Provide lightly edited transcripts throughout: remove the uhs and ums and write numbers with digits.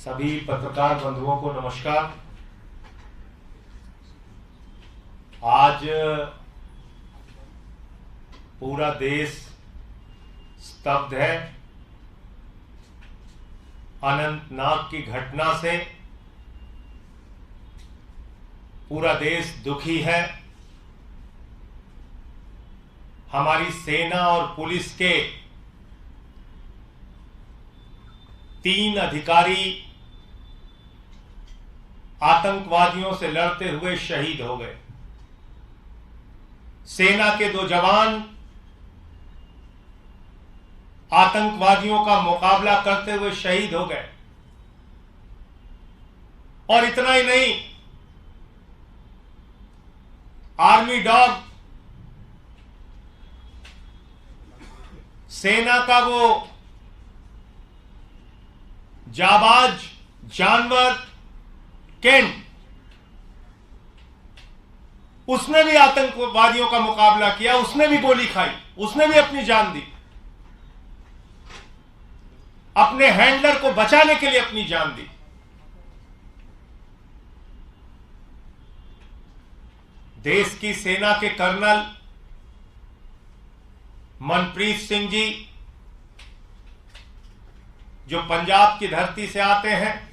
सभी पत्रकार बंधुओं को नमस्कार। आज पूरा देश स्तब्ध है। अनंतनाग की घटना से पूरा देश दुखी है। हमारी सेना और पुलिस के 3 अधिकारी आतंकवादियों से लड़ते हुए शहीद हो गए। सेना के 2 जवान आतंकवादियों का मुकाबला करते हुए शहीद हो गए। और इतना ही नहीं, आर्मी डॉग, सेना का वो जाबाज जानवर केंट, उसने भी आतंकवादियों का मुकाबला किया, उसने भी गोली खाई, उसने भी अपनी जान दी, अपने हैंडलर को बचाने के लिए अपनी जान दी। देश की सेना के कर्नल मनप्रीत सिंह जी, जो पंजाब की धरती से आते हैं,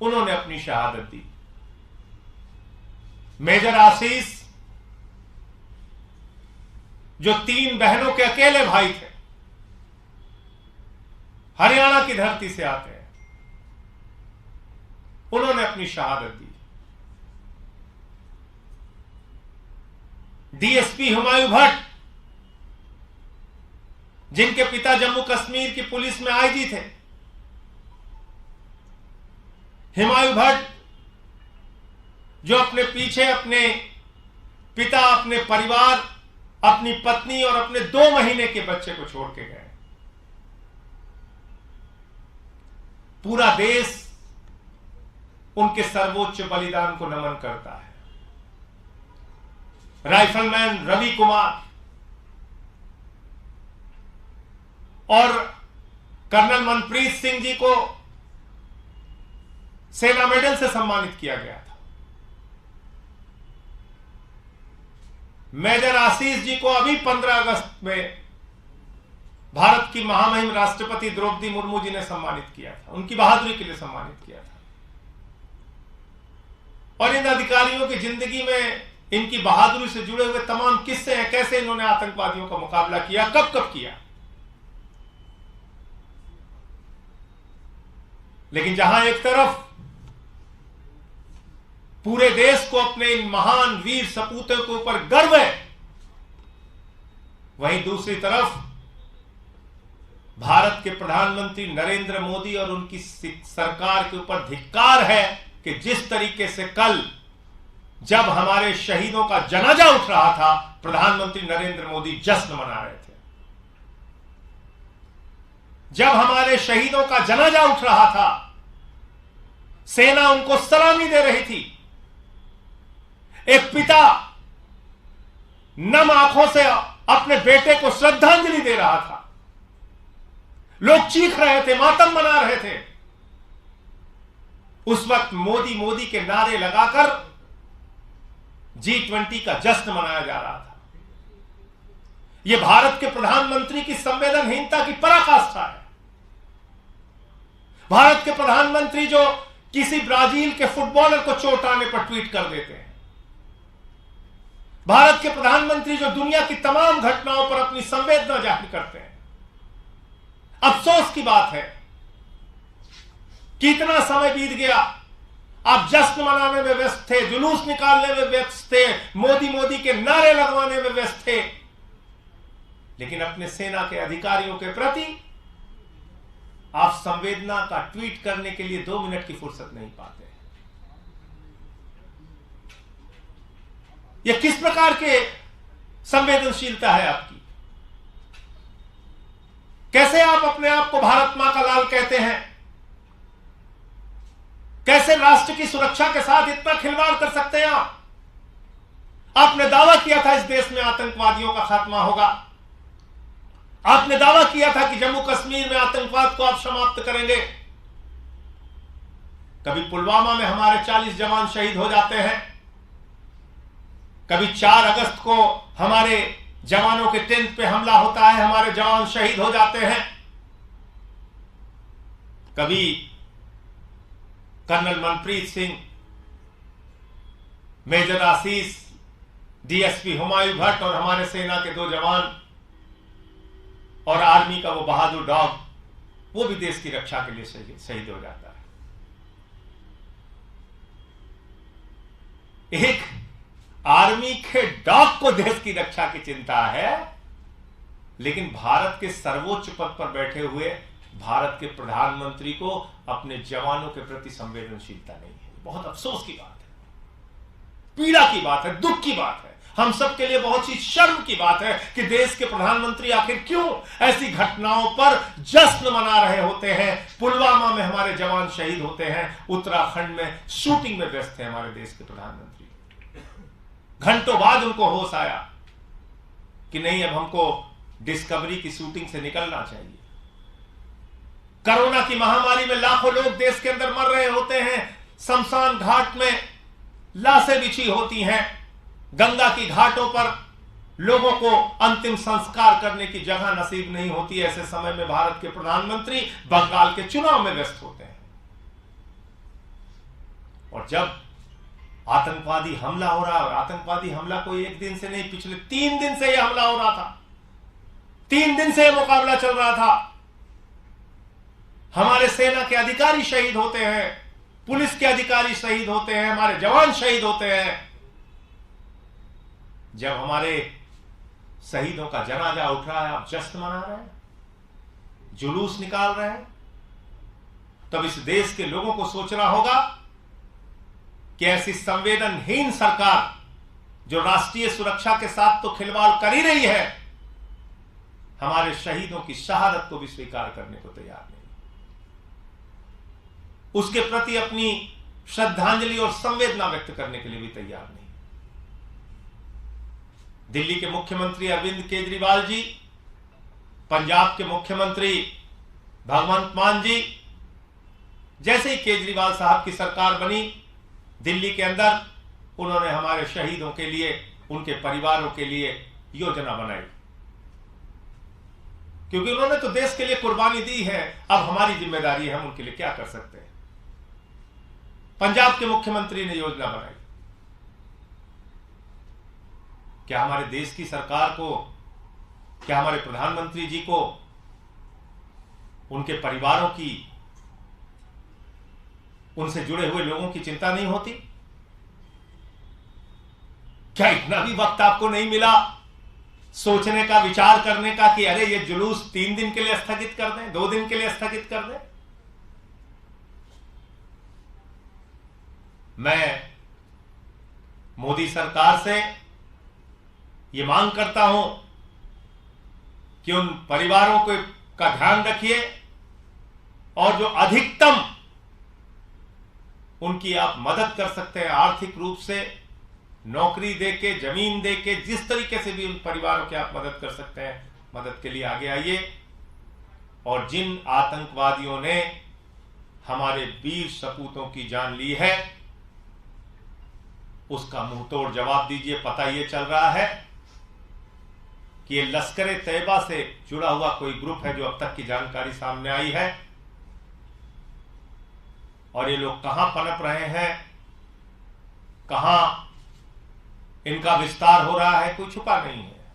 उन्होंने अपनी शहादत दी। मेजर आशीष, जो 3 बहनों के अकेले भाई थे, हरियाणा की धरती से आते हैं, उन्होंने अपनी शहादत दी। डीएसपी हुमायूं भट्ट, जिनके पिता जम्मू कश्मीर की पुलिस में आईजी थे, हुमायूं भट्ट, जो अपने पीछे अपने पिता, अपने परिवार, अपनी पत्नी और अपने 2 महीने के बच्चे को छोड़ के गए। पूरा देश उनके सर्वोच्च बलिदान को नमन करता है। राइफलमैन रवि कुमार और कर्नल मनप्रीत सिंह जी को सेना मेडल से सम्मानित किया गया था। मेजर आशीष जी को अभी 15 अगस्त में भारत की महामहिम राष्ट्रपति द्रौपदी मुर्मू जी ने सम्मानित किया था, उनकी बहादुरी के लिए सम्मानित किया था। और इन अधिकारियों की जिंदगी में इनकी बहादुरी से जुड़े हुए तमाम किस्से हैं, कैसे इन्होंने आतंकवादियों का मुकाबला किया, कब कब किया। लेकिन जहां एक तरफ पूरे देश को अपने इन महान वीर सपूतों के ऊपर गर्व है, वहीं दूसरी तरफ भारत के प्रधानमंत्री नरेंद्र मोदी और उनकी सरकार के ऊपर धिक्कार है कि जिस तरीके से कल जब हमारे शहीदों का जनाजा उठ रहा था, प्रधानमंत्री नरेंद्र मोदी जश्न मना रहे थे। जब हमारे शहीदों का जनाजा उठ रहा था, सेना उनको सलामी दे रही थी। एक पिता नम आंखों से अपने बेटे को श्रद्धांजलि दे रहा था। लोग चीख रहे थे, मातम मना रहे थे। उस वक्त मोदी मोदी के नारे लगाकर G20 का जश्न मनाया जा रहा था। यह भारत के प्रधानमंत्री की संवेदनहीनता की पराकाष्ठा है। भारत के प्रधानमंत्री जो किसी ब्राजील के फुटबॉलर को चोट आने पर ट्वीट कर देते हैं। भारत के प्रधानमंत्री जो दुनिया की तमाम घटनाओं पर अपनी संवेदना जाहिर करते हैं। अफसोस की बात है कि इतना समय बीत गया, आप जश्न मनाने में व्यस्त थे, जुलूस निकालने में व्यस्त थे, मोदी मोदी के नारे लगवाने में व्यस्त थे, लेकिन अपने सेना के अधिकारियों के प्रति आप संवेदना का ट्वीट करने के लिए 2 मिनट की फुर्सत नहीं पाते। यह किस प्रकार के संवेदनशीलता है आपकी? कैसे आप अपने आप को भारत मां का लाल कहते हैं? कैसे राष्ट्र की सुरक्षा के साथ इतना खिलवाड़ कर सकते हैं आप? आपने दावा किया था इस देश में आतंकवादियों का खात्मा होगा। आपने दावा किया था कि जम्मू कश्मीर में आतंकवाद को आप समाप्त करेंगे। कभी पुलवामा में हमारे 40 जवान शहीद हो जाते हैं, कभी 4 अगस्त को हमारे जवानों के टेंट पे हमला होता है, हमारे जवान शहीद हो जाते हैं। कभी कर्नल मनप्रीत सिंह, मेजर आशीष, डीएसपी हुमायूं भट्ट और हमारे सेना के 2 जवान और आर्मी का वो बहादुर डॉग, वो भी देश की रक्षा के लिए शहीद हो जाता है। एक आर्मी के डॉग को देश की रक्षा की चिंता है, लेकिन भारत के सर्वोच्च पद पर बैठे हुए भारत के प्रधानमंत्री को अपने जवानों के प्रति संवेदनशीलता नहीं है। बहुत अफसोस की बात है, पीड़ा की बात है, दुख की बात है। हम सब के लिए बहुत ही शर्म की बात है कि देश के प्रधानमंत्री आखिर क्यों ऐसी घटनाओं पर जश्न मना रहे होते हैं। पुलवामा में हमारे जवान शहीद होते हैं, उत्तराखंड में शूटिंग में व्यस्त है हमारे देश के प्रधानमंत्री। घंटों बाद उनको होश आया कि नहीं, अब हमको डिस्कवरी की शूटिंग से निकलना चाहिए। कोरोना की महामारी में लाखों लोग देश के अंदर मर रहे होते हैं, शमशान घाट में लाशें बिछी होती हैं, गंगा की घाटों पर लोगों को अंतिम संस्कार करने की जगह नसीब नहीं होती। ऐसे समय में भारत के प्रधानमंत्री बंगाल के चुनाव में व्यस्त होते हैं, और जब आतंकवादी हमला हो रहा है, और आतंकवादी हमला कोई एक दिन से नहीं, पिछले 3 दिन से यह हमला हो रहा था, 3 दिन से यह मुकाबला चल रहा था। हमारे सेना के अधिकारी शहीद होते हैं, पुलिस के अधिकारी शहीद होते हैं, हमारे जवान शहीद होते हैं। जब हमारे शहीदों का जनाजा उठ रहा है, आप जश्न मना रहे हैं, जुलूस निकाल रहे हैं, तब इस देश के लोगों को सोचना होगा कि ऐसी संवेदनहीन सरकार जो राष्ट्रीय सुरक्षा के साथ तो खिलवाड़ कर ही रही है, हमारे शहीदों की शहादत को भी स्वीकार करने को तैयार नहीं, उसके प्रति अपनी श्रद्धांजलि और संवेदना व्यक्त करने के लिए भी तैयार नहीं। दिल्ली के मुख्यमंत्री अरविंद केजरीवाल जी, पंजाब के मुख्यमंत्री भगवंत मान जी, जैसे ही केजरीवाल साहब की सरकार बनी, दिल्ली के अंदर उन्होंने हमारे शहीदों के लिए, उनके परिवारों के लिए योजना बनाई, क्योंकि उन्होंने तो देश के लिए कुर्बानी दी है। अब हमारी जिम्मेदारी है, हम उनके लिए क्या कर सकते हैं। पंजाब के मुख्यमंत्री ने योजना बनाई। क्या हमारे देश की सरकार को, क्या हमारे प्रधानमंत्री जी को उनके परिवारों की, उनसे जुड़े हुए लोगों की चिंता नहीं होती? क्या इतना भी वक्त आपको नहीं मिला सोचने का, विचार करने का कि अरे ये जुलूस 3 दिन के लिए स्थगित कर दें, 2 दिन के लिए स्थगित कर दें? मैं मोदी सरकार से ये मांग करता हूं कि उन परिवारों को का ध्यान रखिए, और जो अधिकतम उनकी आप मदद कर सकते हैं आर्थिक रूप से, नौकरी देके, जमीन देके, जिस तरीके से भी उन परिवारों की आप मदद कर सकते हैं, मदद के लिए आगे आइए। और जिन आतंकवादियों ने हमारे वीर सपूतों की जान ली है, उसका मुंहतोड़ जवाब दीजिए। पता ये चल रहा है कि ये लश्कर ए तैयबा से जुड़ा हुआ कोई ग्रुप है, जो अब तक की जानकारी सामने आई है, और ये लोग कहां पनप रहे हैं, कहां इनका विस्तार हो रहा है, कोई छुपा नहीं है।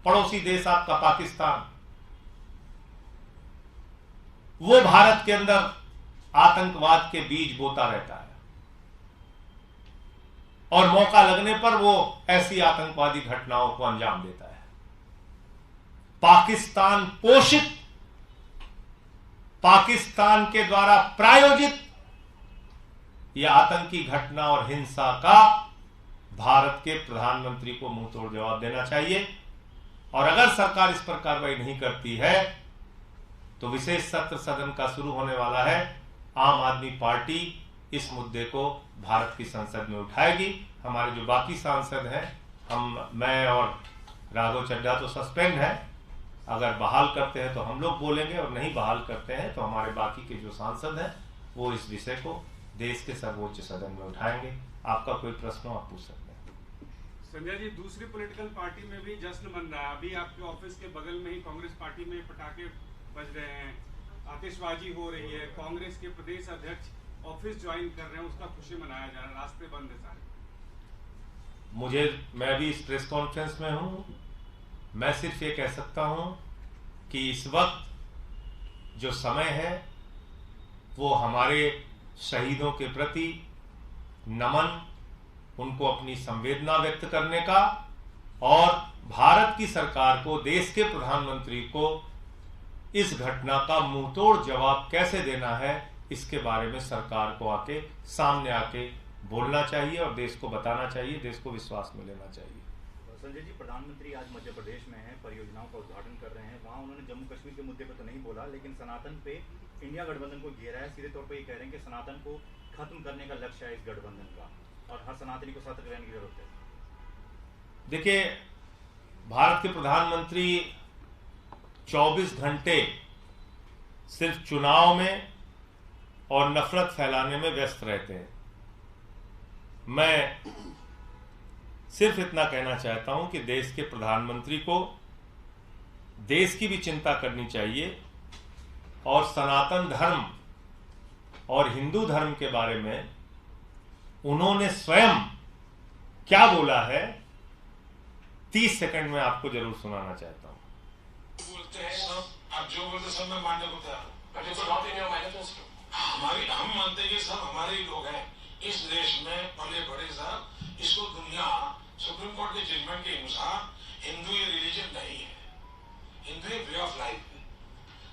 पड़ोसी देश आपका पाकिस्तान, वो भारत के अंदर आतंकवाद के बीज बोता रहता है, और मौका लगने पर वो ऐसी आतंकवादी घटनाओं को अंजाम देता है। पाकिस्तान पोषित, पाकिस्तान के द्वारा प्रायोजित यह आतंकी घटना और हिंसा का भारत के प्रधानमंत्री को मुंहतोड़ जवाब देना चाहिए। और अगर सरकार इस पर कार्रवाई नहीं करती है तो विशेष सत्र सदन का शुरू होने वाला है। आम आदमी पार्टी इस मुद्दे को भारत की संसद में उठाएगी। हमारे जो बाकी सांसद हैं, मैं और राघव चड्ढा तो सस्पेंड है, अगर बहाल करते हैं तो हम लोग बोलेंगे, और नहीं बहाल करते हैं तो हमारे बाकी के जो सांसद हैं वो इस विषय को देश के सर्वोच्च सदन में उठाएंगे। आपका कोई प्रश्न हो आप पूछ सकते हैं। संजय जी, दूसरी पॉलिटिकल पार्टी में भी जश्न मन रहा है। अभी आपके ऑफिस के बगल में ही कांग्रेस पार्टी में पटाखे बज रहे हैं, आतिशबाजी हो रही है, कांग्रेस के प्रदेश अध्यक्ष ऑफिस ज्वाइन कर रहे हैं, उसका खुशी मनाया जा रहा है, रास्ते बंद है सारे। मैं भी इस प्रेस कॉन्फ्रेंस में हूं, मैं सिर्फ ये कह सकता हूं कि इस वक्त जो समय है वो हमारे शहीदों के प्रति नमन, उनको अपनी संवेदना व्यक्त करने का, और भारत की सरकार को, देश के प्रधानमंत्री को इस घटना का मुंहतोड़ जवाब कैसे देना है इसके बारे में सरकार को सामने आके बोलना चाहिए और देश को बताना चाहिए, देश को विश्वास में लेना चाहिए। संजय जी, प्रधानमंत्री आज मध्य प्रदेश में हैं, परियोजनाओं का उद्घाटन कर रहे हैं। वहाँ उन्होंने जम्मू कश्मीर के मुद्दे पर तो नहीं बोला, लेकिन सनातन पे इंडिया गठबंधन को घेरा है। सीधे तौर पे ये कह रहे हैं कि सनातन को खत्म करने का लक्ष्य है इस गठबंधन का, और हर सनातनी को सतर्क रहने की जरूरत है। देखिए, भारत के प्रधानमंत्री 24 घंटे सिर्फ चुनाव में और नफरत फैलाने में व्यस्त रहते हैं। मैं सिर्फ इतना कहना चाहता हूं कि देश के प्रधानमंत्री को देश की भी चिंता करनी चाहिए, और सनातन धर्म और हिंदू धर्म के बारे में उन्होंने स्वयं क्या बोला है 30 सेकंड में आपको जरूर सुनाना चाहता हूं। बोलते हैं सब, आप जो बोलते सब मैं मानने को तैयार हूं। हम मानते हैं कि सब हमारे ही लोग हैं इस देश में पले बड़े साहब। इसको दुनिया सुप्रीम कोर्ट के जजमेंट के अनुसार हिंदू ये रिलीजन नहीं है, हिंदू ये वे ऑफ लाइफ है।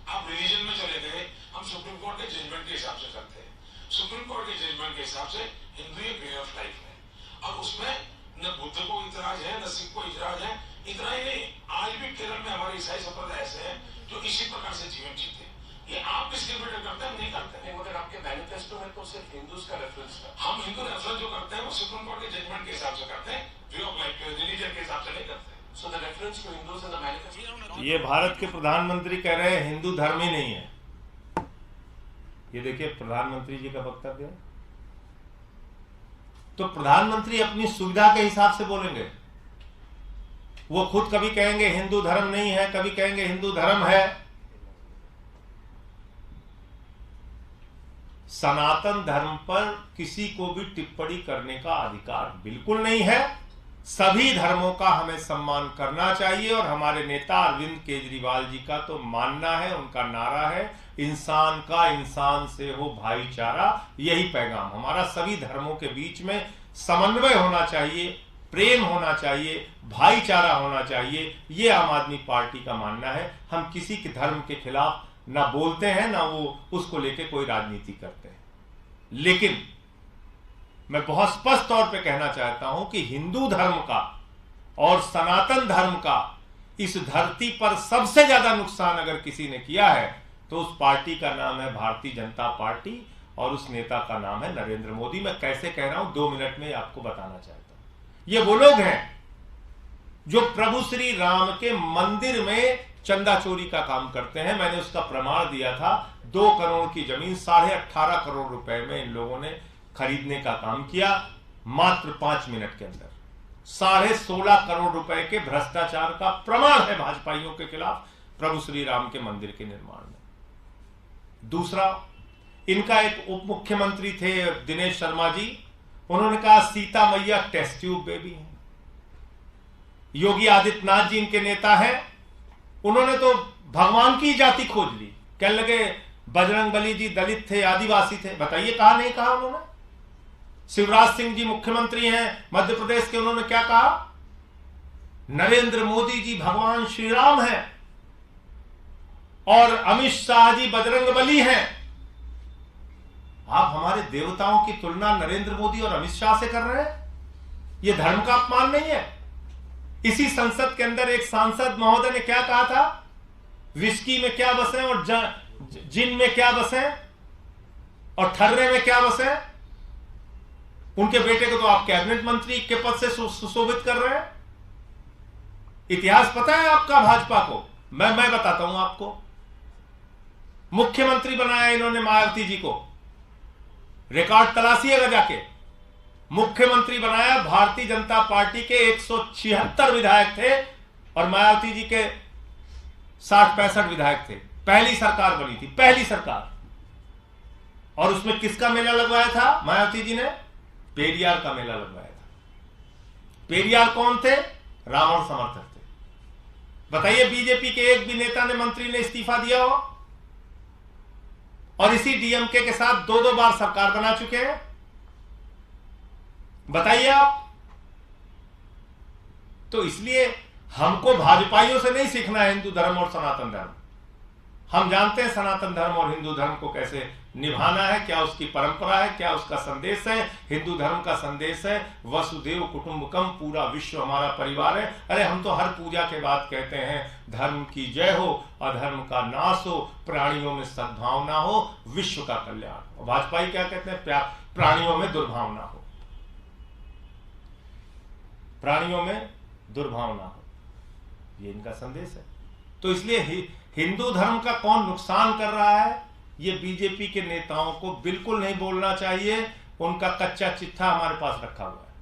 आप रिलीजन में चले गए, हम सुप्रीम कोर्ट के जजमेंट के हिसाब से करते हैं। सुप्रीम कोर्ट के जजमेंट के हिसाब से हिंदू ये वे ऑफ लाइफ है, और उसमें न बुद्ध को इतराज है न सिख को इतराज है। इतना ही नहीं, आज भी केरल में हमारे ईसाई संप्रदाय ऐसे हैं जो इसी प्रकार से जीवन जीते हैं। ये आप डिस्क्रिमिनेट करते हैं, नहीं करते हैं। मगर आपके मैनिफेस्टो में तो सिर्फ हिंदूज का रेफरेंस है। हम हिंदू रेफरेंस जो करते हैं वो सुप्रीम कोर्ट के जजमेंट के हिसाब से करते हैं, वे ऑफ लाइफ के रिलीजन के हिसाब से नहीं करते। So the reference to Hindus in the manifesto. ये भारत के प्रधानमंत्री कह रहे हैं हिंदू धर्म ही नहीं है। ये देखिए प्रधानमंत्री जी का वक्तव्य है। तो प्रधानमंत्री अपनी सुविधा के हिसाब से बोलेंगे। वो खुद कभी कहेंगे हिंदू धर्म नहीं है, कभी कहेंगे हिंदू धर्म है। सनातन धर्म पर किसी को भी टिप्पणी करने का अधिकार बिल्कुल नहीं है। सभी धर्मों का हमें सम्मान करना चाहिए, और हमारे नेता अरविंद केजरीवाल जी का तो मानना है, उनका नारा है इंसान का इंसान से हो भाईचारा। यही पैगाम हमारा। सभी धर्मों के बीच में समन्वय होना चाहिए, प्रेम होना चाहिए, भाईचारा होना चाहिए। ये आम आदमी पार्टी का मानना है। हम किसी के धर्म के खिलाफ ना बोलते हैं, ना वो उसको लेके कोई राजनीति करते हैं। लेकिन मैं बहुत स्पष्ट तौर पे कहना चाहता हूं कि हिंदू धर्म का और सनातन धर्म का इस धरती पर सबसे ज्यादा नुकसान अगर किसी ने किया है तो उस पार्टी का नाम है भारतीय जनता पार्टी, और उस नेता का नाम है नरेंद्र मोदी। मैं कैसे कह रहा हूं 2 मिनट में आपको बताना चाहता हूं। ये वो लोग हैं जो प्रभु श्री राम के मंदिर में चंदा चोरी का काम करते हैं। मैंने उसका प्रमाण दिया था। 2 करोड़ की जमीन 18.5 करोड़ रुपए में इन लोगों ने खरीदने का काम किया मात्र 5 मिनट के अंदर। 16.5 करोड़ रुपए के भ्रष्टाचार का प्रमाण है भाजपाइयों के खिलाफ प्रभु श्री राम के मंदिर के निर्माण में। दूसरा, इनका एक उप मुख्यमंत्री थे दिनेश शर्मा जी, उन्होंने कहा सीता मैया टेस्ट ट्यूब बेबी है। योगी आदित्यनाथ जी इनके नेता हैं, उन्होंने तो भगवान की जाति खोज ली। कहने लगे बजरंगबली जी दलित थे, आदिवासी थे। बताइए कहा नहीं कहा उन्होंने। शिवराज सिंह जी मुख्यमंत्री हैं मध्य प्रदेश के, उन्होंने क्या कहा? नरेंद्र मोदी जी भगवान श्री राम हैं और अमित शाह जी बजरंगबली हैं। आप हमारे देवताओं की तुलना नरेंद्र मोदी और अमित शाह से कर रहे हैं? यह धर्म का अपमान नहीं है? इसी संसद के अंदर एक सांसद महोदय ने क्या कहा था? विस्की में क्या बसे और जिन में क्या बसे और ठर्रे में क्या बसे। उनके बेटे को तो आप कैबिनेट मंत्री के पद से सुशोभित कर रहे हैं। इतिहास पता है आपका भाजपा को? मैं बताता हूं आपको। मुख्यमंत्री बनाया इन्होंने मायावती जी को, रिकॉर्ड तलाशिएगा जाके। मुख्यमंत्री बनाया, भारतीय जनता पार्टी के 176 विधायक थे और मायावती जी के 60-65 विधायक थे। पहली सरकार बनी थी, पहली सरकार। और उसमें किसका मेला लगवाया था मायावती जी ने? पेरियार का मेला लगवाया था। पेरियार कौन थे? रावण समर्थक थे। बताइए, बीजेपी के एक भी नेता ने, मंत्री ने इस्तीफा दिया हो? और इसी डीएमके के साथ 2-2 बार सरकार बना चुके हैं। बताइए आप। तो इसलिए हमको भाजपाइयों से नहीं सीखना है हिंदू धर्म और सनातन धर्म। हम जानते हैं सनातन धर्म और हिंदू धर्म को कैसे निभाना है, क्या उसकी परंपरा है, क्या उसका संदेश है। हिंदू धर्म का संदेश है वसुदेव कुटुंबकम, पूरा विश्व हमारा परिवार है। अरे हम तो हर पूजा के बाद कहते हैं धर्म की जय हो, अधर्म का नाश हो, प्राणियों में सद्भावना हो, विश्व का कल्याण हो। भाजपाई क्या कहते हैं? प्राणियों में दुर्भावना हो, प्राणियों में दुर्भावना हो, ये इनका संदेश है। तो इसलिए हिंदू धर्म का कौन नुकसान कर रहा है, ये बीजेपी के नेताओं को बिल्कुल नहीं बोलना चाहिए। उनका कच्चा चिट्ठा हमारे पास रखा हुआ है।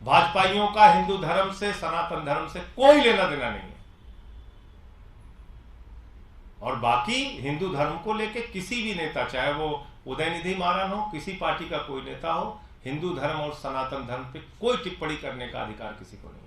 भाजपाइयों का हिंदू धर्म से, सनातन धर्म से कोई लेना देना नहीं है। और बाकी हिंदू धर्म को लेके किसी भी नेता, चाहे वो उदयनिधि महाराज हो, किसी पार्टी का कोई नेता हो, हिंदू धर्म और सनातन धर्म पे कोई टिप्पणी करने का अधिकार किसी को नहीं है।